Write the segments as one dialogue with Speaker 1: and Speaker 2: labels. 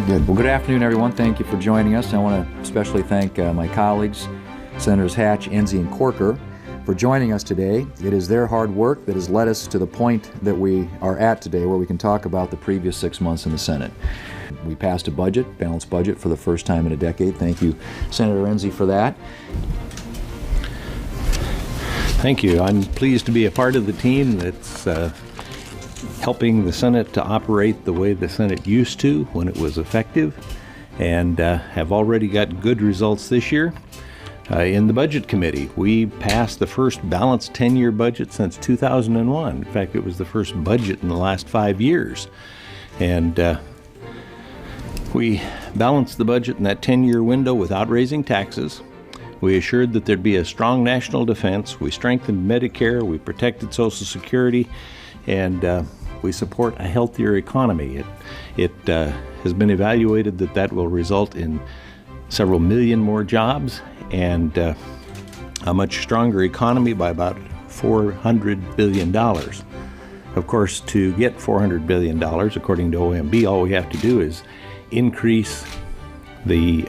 Speaker 1: Good. Well, good afternoon, everyone. Thank you for joining us. I want to especially thank my colleagues, Senators Hatch, Enzi, and Corker, for joining us today. It is their hard work that has led us to the point that we are at today, where we can talk about the previous 6 months in the Senate. We passed a budget, balanced budget, for the first time in a decade. Thank you, Senator Enzi, for that.
Speaker 2: Thank you. I'm pleased to be a part of the team that's helping the Senate to operate the way the Senate used to when it was effective, and have already got good results this year. In the Budget Committee, we passed the first balanced 10-year budget since 2001. In fact, it was the first budget in the last 5 years. And we balanced the budget in that 10-year window without raising taxes. We assured that there'd be a strong national defense. We strengthened Medicare. We protected Social Security. And we support a healthier economy. It has been evaluated that will result in several million more jobs and a much stronger economy by about $400 billion. Of course, to get $400 billion, according to OMB, all we have to do is increase the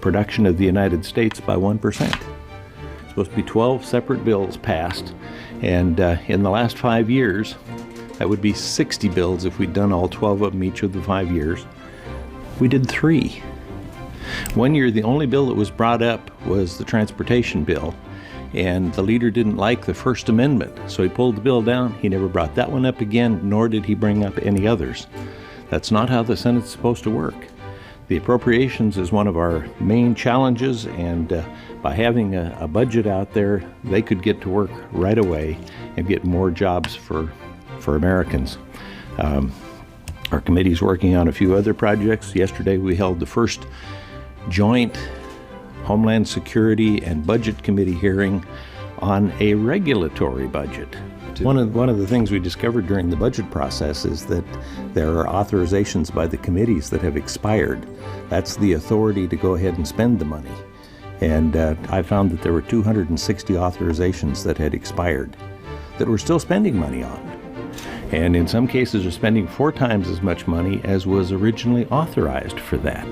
Speaker 2: production of the United States by 1%. It's supposed to be 12 separate bills passed, and in the last 5 years, that would be 60 bills if we'd done all 12 of them each of the 5 years. We did 3. 1 year, the only bill that was brought up was the transportation bill, and the leader didn't like the First Amendment, so he pulled the bill down. He never brought that one up again, nor did he bring up any others. That's not how the Senate's supposed to work. The appropriations is one of our main challenges, and by having a budget out there, they could get to work right away and get more jobs for Americans. Our committee's working on a few other projects. Yesterday we held the first joint Homeland Security and Budget Committee hearing on a regulatory budget. One of the things we discovered during the budget process is that there are authorizations by the committees that have expired. That's the authority to go ahead and spend the money. And I found that there were 260 authorizations that had expired that we're still spending money on. And in some cases are spending 4 times as much money as was originally authorized for that.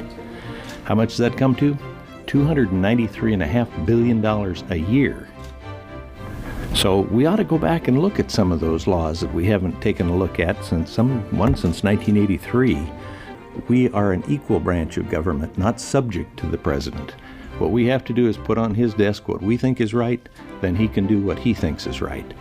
Speaker 2: How much does that come to? $293.5 billion a year. So we ought to go back and look at some of those laws that we haven't taken a look at since 1983. We are an equal branch of government, not subject to the president. What we have to do is put on his desk what we think is right, then he can do what he thinks is right.